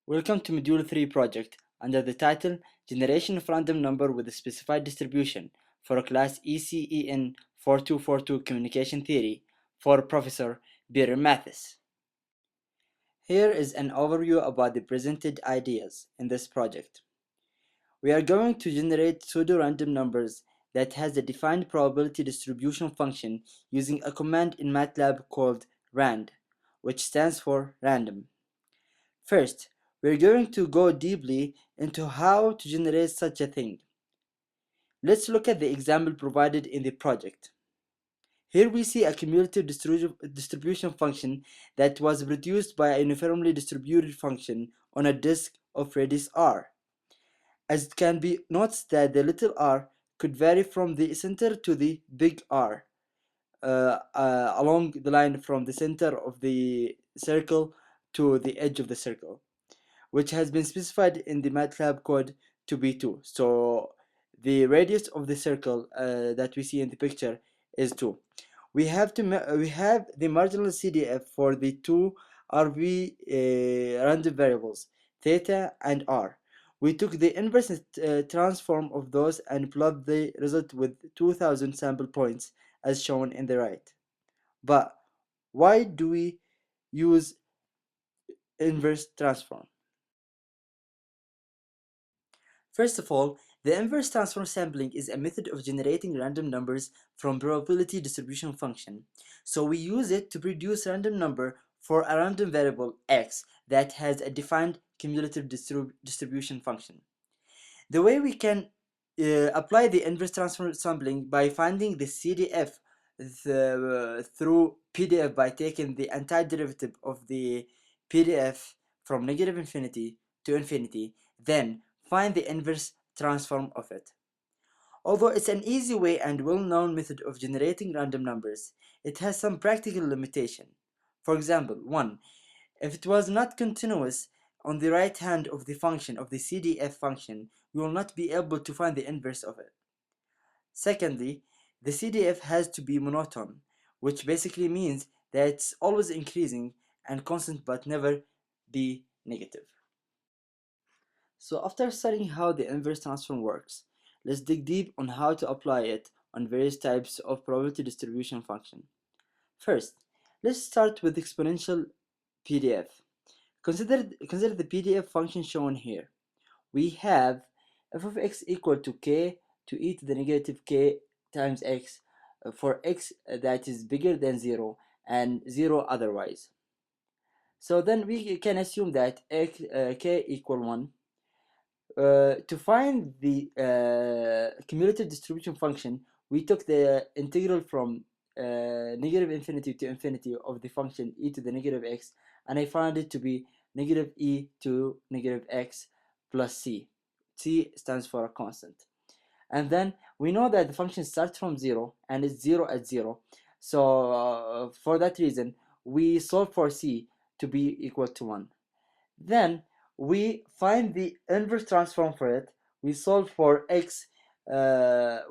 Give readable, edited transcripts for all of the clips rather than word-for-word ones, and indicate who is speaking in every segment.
Speaker 1: Welcome to Module 3 project under the title Generation of Random Number with a Specified Distribution for class ECEN 4242 Communication Theory for Professor Peter Mathis. Here is an overview about the presented ideas in this project. We are going to generate pseudo-random numbers that has a defined probability distribution function using a command in MATLAB called rand, which stands for random. First, we're going to go deeply into how to generate such a thing. Let's look at the example provided in the project. Here we see a cumulative distribution function that was produced by a uniformly distributed function on a disk of radius r. As it can be noticed that the little r could vary from the center to the big R, along the line from the center of the circle to the edge of the circle, which has been specified in the MATLAB code to be 2. So the radius of the circle that we see in the picture is 2. We have the marginal CDF for the two RV random variables, theta and r. We took the inverse transform of those and plot the result with 2000 sample points as shown in the right. But why do we use inverse transform? First of all, the inverse transform sampling is a method of generating random numbers from probability distribution function. So we use it to produce random number for a random variable x that has a defined cumulative distribution function. The way we can apply the inverse transform sampling by finding the CDF through PDF by taking the antiderivative of the PDF from negative infinity to infinity, then find the inverse transform of it. Although it's an easy way and well-known method of generating random numbers, it has some practical limitation. For example, 1. If it was not continuous on the right hand of the function of the CDF function, we will not be able to find the inverse of it. Secondly, the CDF has to be monotone, which basically means that it's always increasing and constant but never be negative. So after studying how the inverse transform works, let's dig deep on how to apply it on various types of probability distribution function. First, let's start with exponential PDF. Consider the PDF function shown here. We have f of x equal to k to e to the negative k times x for x that is bigger than 0 and 0 otherwise. So then we can assume that k equal 1. To find the cumulative distribution function, we took the integral from negative infinity to infinity of the function e to the negative x, and I found it to be negative e to negative x plus c. C stands for a constant. And then we know that the function starts from 0 and it's 0 at 0. So for that reason, we solve for c to be equal to 1. Then we find the inverse transform for it. We solve for x. In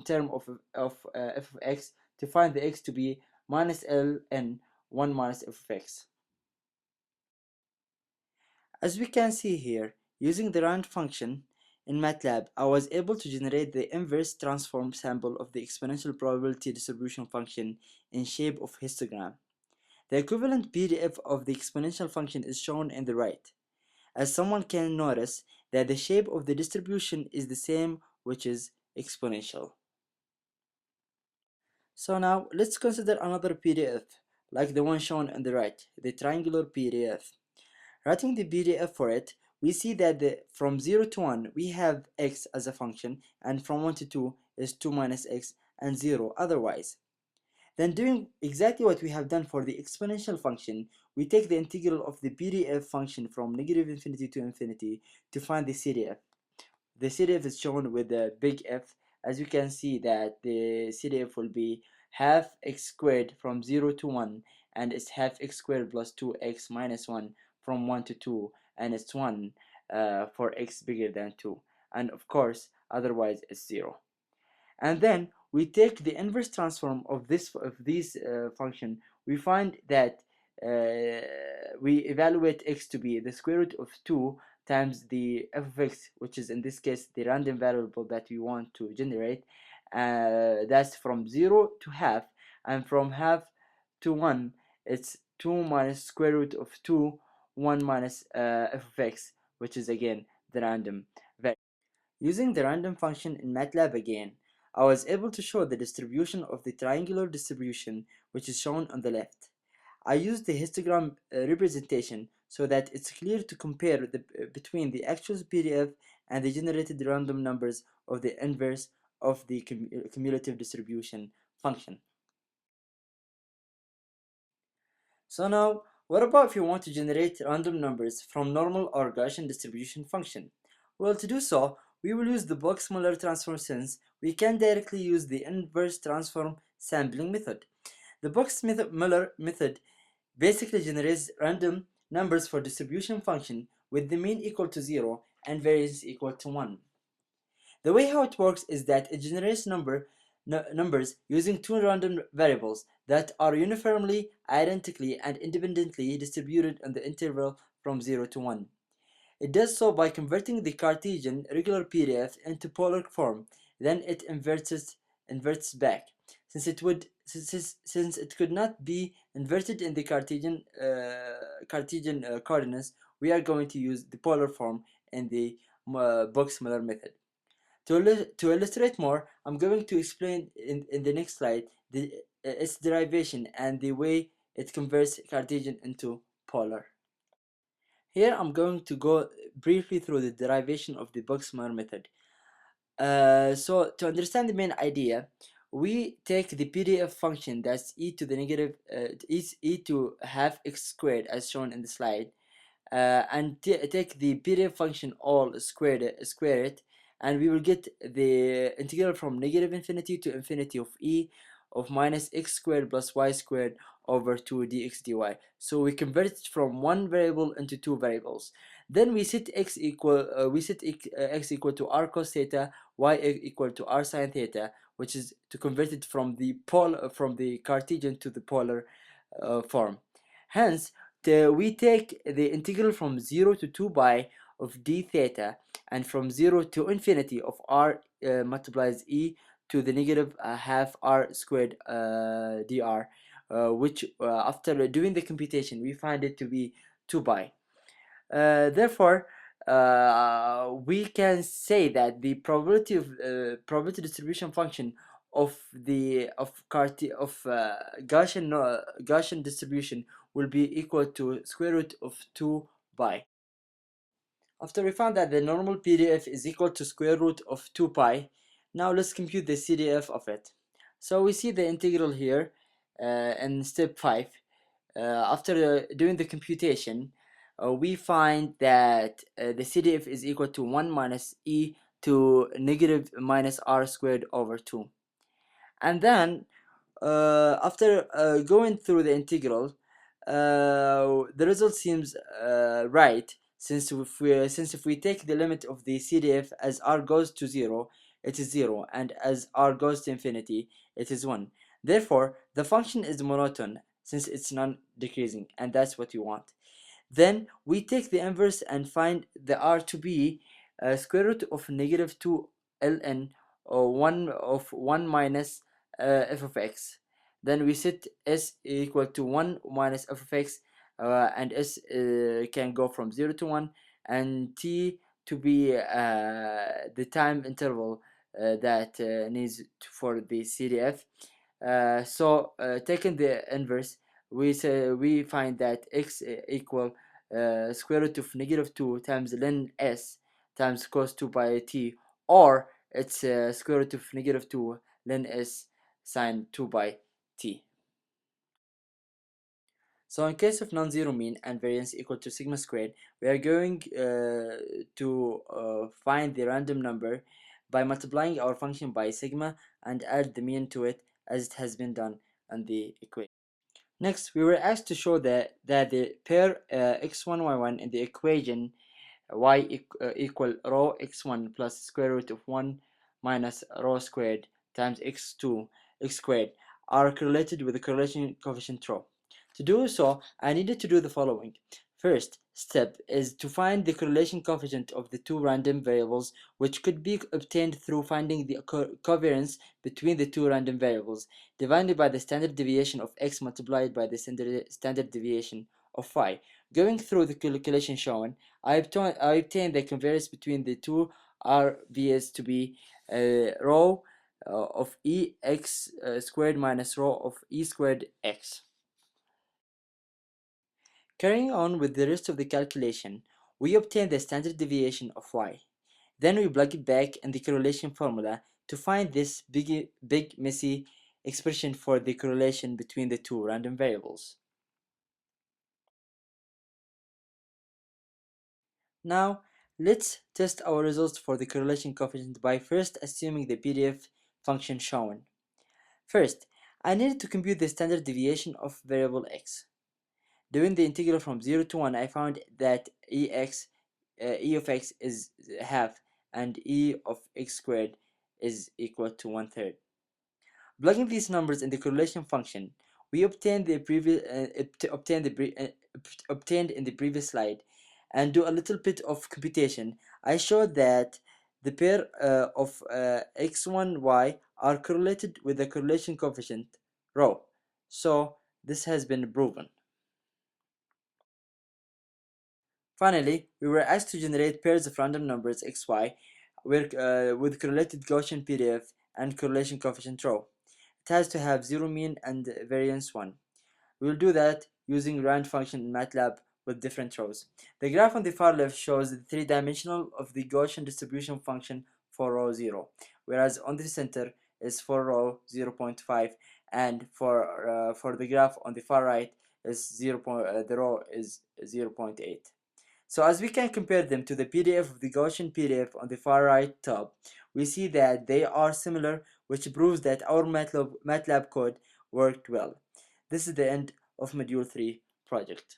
Speaker 1: term of f of x to find the x to be minus ln 1 minus f of x. As we can see here, using the rand function in MATLAB, I was able to generate the inverse transform sample of the exponential probability distribution function in shape of histogram. The equivalent PDF of the exponential function is shown in the right, as someone can notice that the shape of the distribution is the same, which is exponential. So now let's consider another PDF, like the one shown on the right, the triangular PDF. Writing the PDF for it, we see that from 0 to 1 we have x as a function, and from 1 to 2 is 2 minus x and 0 otherwise. Then doing exactly what we have done for the exponential function, we take the integral of the PDF function from negative infinity to infinity to find the CDF. The CDF is shown with the big F. As you can see that the CDF will be half x squared from 0 to 1, and it's half x squared plus 2x minus 1 from 1 to 2, and it's 1 for x bigger than 2, and of course otherwise it's 0. And then we take the inverse transform of this function. We find that we evaluate x to be the square root of 2 times the f of x, which is in this case the random variable that we want to generate. That's from 0 to half, and from half to 1 it's 2 minus square root of 2, 1 minus f of x, which is again the random variable. Using the random function in MATLAB again, I was able to show the distribution of the triangular distribution, which is shown on the left. I used the histogram representation so that it's clear to compare between the actual PDF and the generated random numbers of the inverse of the cumulative distribution function. So now, what about if you want to generate random numbers from normal or Gaussian distribution function? Well, to do so, we will use the Box-Muller transform since we can directly use the inverse transform sampling method. The Box-Muller method basically generates random numbers for distribution function with the mean equal to 0 and variance equal to 1. The way how it works is that it generates numbers using two random variables that are uniformly, identically, and independently distributed in the interval from 0 to 1. It does so by converting the Cartesian regular PDF into polar form. Then it inverts back. Since it could not be inverted in the Cartesian coordinates, we are going to use the polar form in the Box-Muller method. To illustrate more, I'm going to explain in the next slide its derivation and the way it converts Cartesian into polar. Here I'm going to go briefly through the derivation of the Box-Muller method. So to understand the main idea, we take the PDF function that's e to the negative e to half x squared as shown in the slide, and take the PDF function all square it, and we will get the integral from negative infinity to infinity of e of minus x squared plus y squared over 2 dx dy. So we convert it from one variable into two variables. Then we set x equal x equal to r cos theta, y equal to r sin theta, which is to convert it from the Cartesian to the polar form. Hence, we take the integral from 0 to 2 pi of d theta, and from 0 to infinity of r multiplies e to the negative half r squared dr, which after doing the computation we find it to be 2 pi. Therefore, we can say that the probability distribution function of Gaussian distribution will be equal to square root of 2 pi. After we found that the normal PDF is equal to square root of 2 pi, now let's compute the CDF of it. So we see the integral here in step 5. After doing the computation, we find that the CDF is equal to 1 minus e to negative minus r squared over 2. And then after going through the integral, the result seems right, since if we take the limit of the CDF as r goes to 0, it is 0, and as r goes to infinity, it is 1. Therefore, the function is monotone since it's non-decreasing, and that's what we want. Then we take the inverse and find the r to be square root of negative 2 ln, or 1 minus f of x. Then we set s equal to 1 minus f of x, and s can go from 0 to 1, and t to be the time interval that needs for the CDF. So taking the inverse, we find that x equal square root of negative 2 times ln s times cos 2 pi t, or it's square root of negative 2 ln s sine 2 pi t. So in case of non-zero mean and variance equal to sigma squared, we are going to find the random number by multiplying our function by sigma and add the mean to it, as it has been done on the equation. Next, we were asked to show that the pair x1, y1 in the equation equal rho x1 plus square root of 1 minus rho squared times x2 x squared are correlated with the correlation coefficient rho. To do so, I needed to do the following. First step is to find the correlation coefficient of the two random variables, which could be obtained through finding the covariance between the two random variables, divided by the standard deviation of x multiplied by the standard deviation of y. Going through the calculation shown, I obtained the covariance between the two RVS to be rho of ex squared minus rho of e squared x. Carrying on with the rest of the calculation, we obtain the standard deviation of y. Then we plug it back in the correlation formula to find this big messy expression for the correlation between the two random variables. Now, let's test our results for the correlation coefficient by first assuming the PDF function shown. First, I needed to compute the standard deviation of variable x. Doing the integral from 0 to 1, I found that e of x is half and e of x squared is equal to 1/3. Plugging these numbers in the correlation function, we obtained the previous obtained in the previous slide, and do a little bit of computation. I showed that the pair of x1 y are correlated with the correlation coefficient rho. So this has been proven. Finally, we were asked to generate pairs of random numbers xy with correlated Gaussian PDF and correlation coefficient rho. It has to have zero mean and variance 1. We will do that using rand function in MATLAB with different rows. The graph on the far left shows the three-dimensional of the Gaussian distribution function for row 0, whereas on the center is for row 0.5, and for the graph on the far right is the row is 0.8. So as we can compare them to the PDF of the Gaussian PDF on the far right top, we see that they are similar, which proves that our MATLAB code worked well. This is the end of Module 3 project.